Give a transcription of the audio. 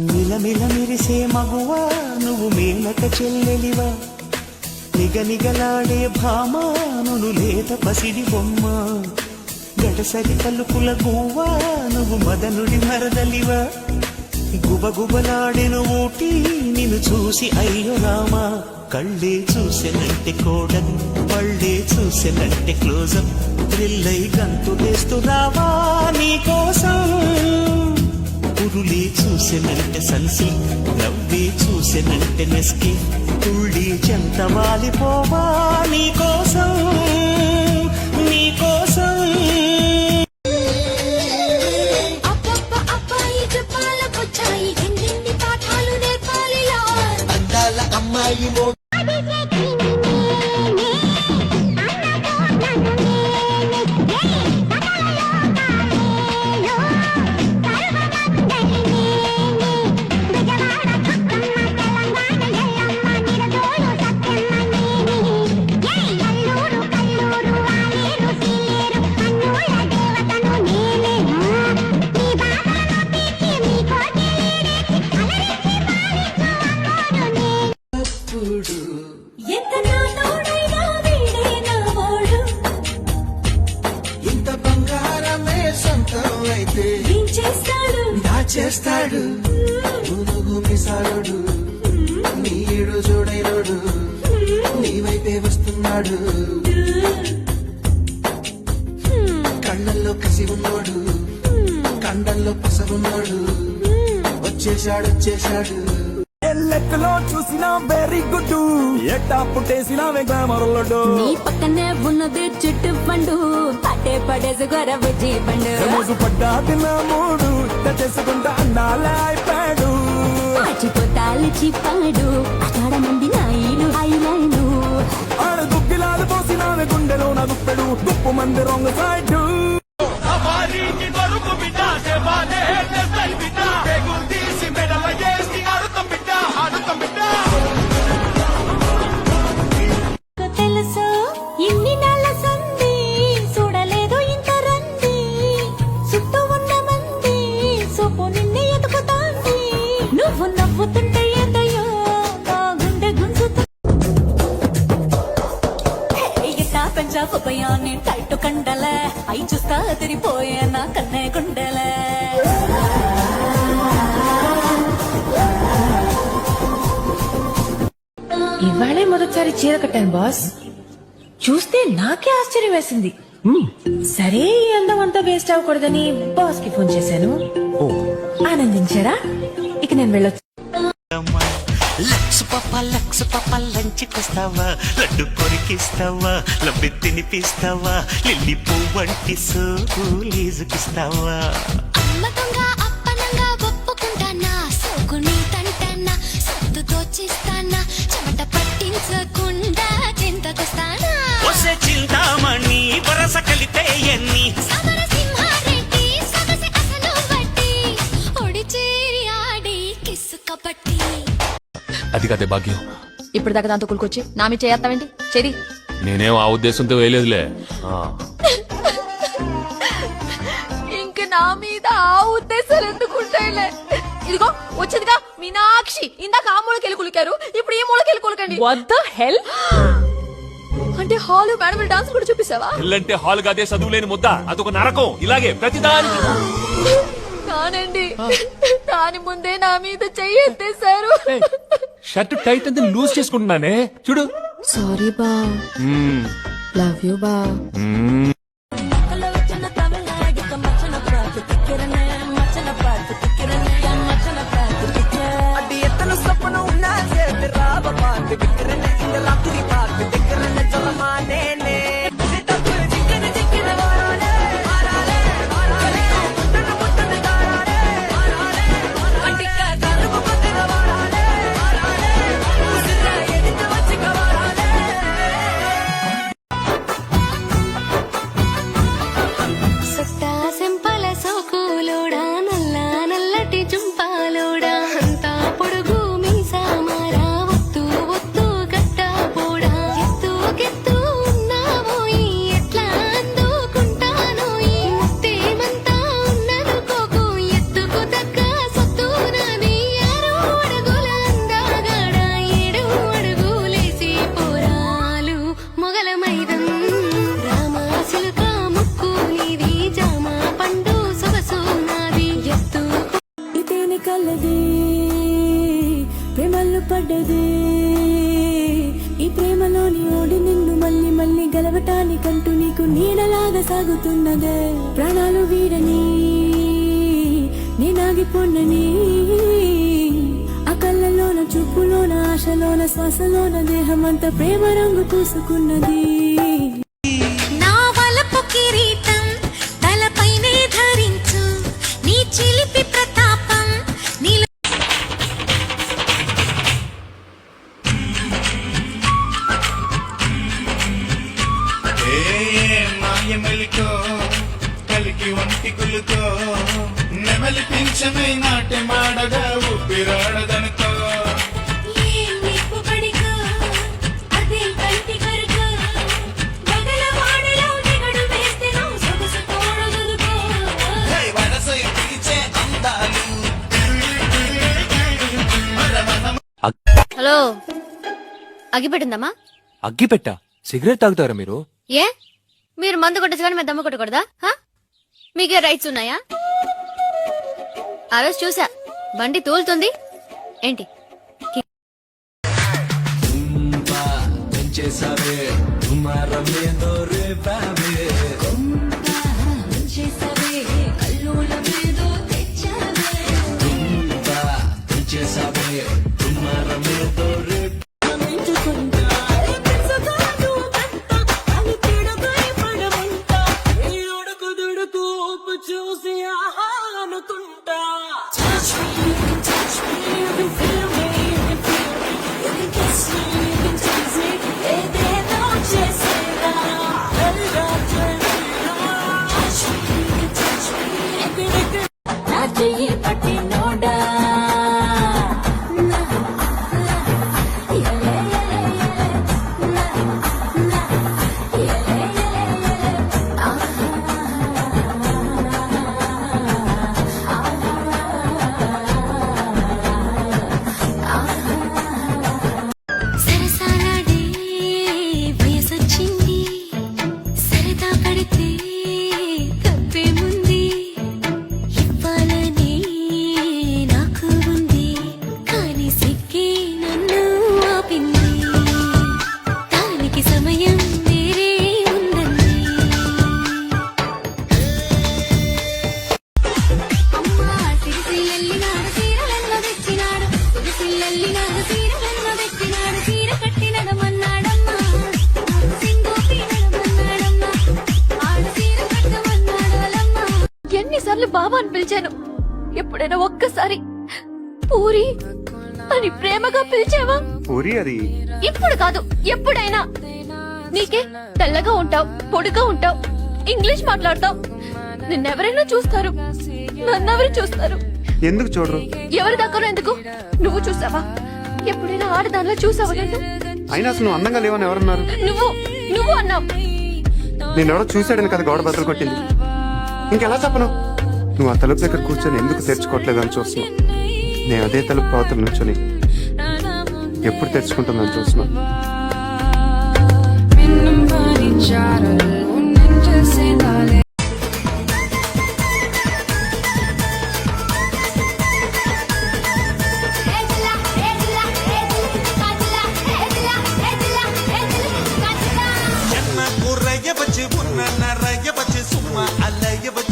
మిలమిల మెరిసే మగువా నువ్వు మేనక చెల్లెలివా నిగనిగలాడే భామా నువ్వు లేత పసిడి బొమ్మ గడసరి తలుపుల గువ్వా నువ్వు మదనుడి మరదలివా గుబగుబలాడెను ఊటి నిన్ను చూసి అయ్యో రామా కళ్ళే చూసెనంటే కోడలు పళ్ళే చూసెనంటే క్లోజప్ థ్రిల్లై గంతులేస్తూ రావా నీకోసం పురులే చూసెనంటే సన్సి నవ్వే చూసెనంటే నెస్కి తుళ్ళి చెంత వాలిపోవా నీకోసం నీకోసం అమ్మాయి చేస్తాడు మిసాడు నీడు చూడైనడు నీ వైపే వస్తున్నాడు కళ్ళల్లో కసి ఉన్నాడు కండల్లో పసగున్నాడు వచ్చేశాడు లెక్కలో చూసినా వెరీ గుడ్ ఎట్టా పుట్టేసినా గ్లామర్లడు నీ పక్కనే ఉన్నది చెట్టు పండు పట్టే పడేసి గొర బుజ్జి పండు రోజు పడ్డా తిన్న మూడు చేసుకుంటా అన్నాలే అయిపోయాడు మర్చిపోతాలు చిప్పాడు అక్కడ మంది నాయిలు ఐలైను ఆడ దుక్కిలాలు పోసినా గుండెలో నా దుప్పెడు దుప్పు మంది రొంగ సైడ్ తెలుసు ఇన్ని నెల సంది చూడలేదు ఇంత రంది చుట్టూ ఉన్న మంది సోపు నిన్నే ఎదుకుతాంది నువ్వు నవ్వుతుంటే ఏంటయ్యో నా గుండె గుంజుతా పంజాబ్ పయాన్ని టైట్ కండలే అయి చూస్తా తిరిపోయే నా కన్నే గుండెలే ఇవాళే మొదటిసారి చీర కట్టాను బాస్ చూస్తే నాకే ఆశ్చర్యం వేసింది సరే ఈ అందం అంతా వేస్ట్ అవ్వకూడదని బాస్ కి ఫోన్ చేశాను ఆనందించారా ఇక నేను వెళ్ళొచ్చు లక్స్ పాప లంచ్కొస్తావా లడ్డు కొరికిస్తావా లబ్బి తినిపిస్తావా లిల్లీ పువ్వంటి సోకు లీజుకిస్తావా అమ్మకంగా అప్పనంగా ఒప్పుకుంటానా సోకుని తంటానా సొత్తు దోచిస్తానా చెమట పట్టించకుండా చింతకొస్తానా వసే చింతామణి వరస కలితే ఎన్ని సమరసింహారెడ్డి సొగసి అసలు వడ్డి ఒడి చేరి ఆడి కిస్సు కబట్టి అది కదే భాగ్యం ఇప్పుడు దాకా దాంతో కులుకొచ్చి నామి చేస్తావేంటి చెరి నేనేం ఆ ఉద్దేశంతో వేయలేదులే ఇంక నా మీద ఆ ఉద్దేశాలు ఎందుకుంటాయిలే ఇదిగో వచ్చిందిగా మీనాక్షి ఇందాక ఆ మూలకెళ్ళి కులికారు ఇప్పుడు ఈ మూలకెళ్ళి కులకండి వాట్ ద హెల్ అంటే హాల్ మేడం డాన్స్ కూడా చూపిస్తావా ఇల్లంటే హాల్ కాదే చదువులేని ముద్ద అదొక నరకం ఇలాగే ప్రతిదానికి కానండి దాని ముందే నా మీద చెయ్యి ఎత్తేశారు షర్ట్ టైట్ అంతా లూజ్ చేసుకుంటున్నానే చూడు సారీ బా లవ్ యూ బా వాళ్ళది ప్రేమల్లో పడ్డది ఈ ప్రేమలోని ఓడి నిన్ను మళ్ళీ మళ్ళీ గెలవటానికంటూ నీకు నీడలాగా సాగుతున్నదే ప్రాణాలు వీడని నేనాగిపోన్నని ఆ కళ్ళలోన చూపులోన ఆశలోన శ్వాసలోన దేహమంతా ప్రేమ రంగు పూసుకున్నది నా వలపు కిరీటం తలపైనే ధరించు నీ చిలిపి ప్రతాపం నీలో మాయమలికో కలికి వంటి కులుకో నెమలి పింఛమై నాట్య మాడగా ఊపిరాడదనుకో వరసై పిలిచే అందాలు హలో అగిపెట్టిందమ్మా అగ్గిపెట్టా సిగరెట్ తాగుతారా మీరు? ఏ మీరు మందు కొట్టచ్చు కానీ మేము దమ్ము కొట్టకూడదా హా? మీకే రైట్స్ ఉన్నాయా? ఆ రోజు చూసా బండి తూలుతుంది ఏంటి చూసి ఆహా అనుకుంటా పట్టినోడా సరసాలాడే వయసొచ్చింది సరదా పడితే తప్పేముంది ఇవ్వాలని నాకు ఉంది కానీ సిగ్గే నన్ను ఆపింది దానికి సమయం వేరే ఉందండి అమ్మా సిరిసిల్లెల్లినాడు సీరలెన్నో తెచ్చినాడు సిరిసిల్లెల్లినాడు సీరలెన్నో తెచ్చినాడు సీర కట్టినడమన్నాడమ్మా సింగోపినడమన్నాడమ్మా ఆడ సీర కట్టమన్నాడోలమ్మా ఎన్నిసార్లు బాబా అని పిలిచాను ఎప్పుడైనా ఒక్కసారి పూరి అని ప్రేమగా పిలిచావా? పూరి అది ఇప్పుడు కాదు ఎప్పుడైనా. నీకే తెల్లగా ఉంటావు పొడిగా ఉంటావు ఇంగ్లీష్ మాట్లాడతావు నిన్నెవరైనా చూస్తారు నన్నెవరు చూస్తారు? ఎందుకు చూడరు? ఎవరి దగ్గర ఎందుకు? నువ్వు చూసావా? ఎప్పుడైనా ఆడదానిలో చూసావా? నేను అయినా అసలు నువ్వు అందంగా లేవని ఎవరన్నారు? నువ్వు అన్నావు. నేనెవరో చూశాడని కదా గోడ బద్దలు కొట్టింది. ఇంకెలా చెప్పను? నువ్వు ఆ తలుపు దగ్గర కూర్చొని ఎందుకు తెరుచుకోవట్లేదని చూస్తున్నావు. నేను అదే తలుపు అవతల నుంచొని ఎప్పుడు తెరుచుకుంటుందని చూస్తున్నాను. ఎన్న కుర్రయ్య వచ్చి ఉన్న నరయ్య వచ్చి సుమ్మ అల్లయ్య వచ్చి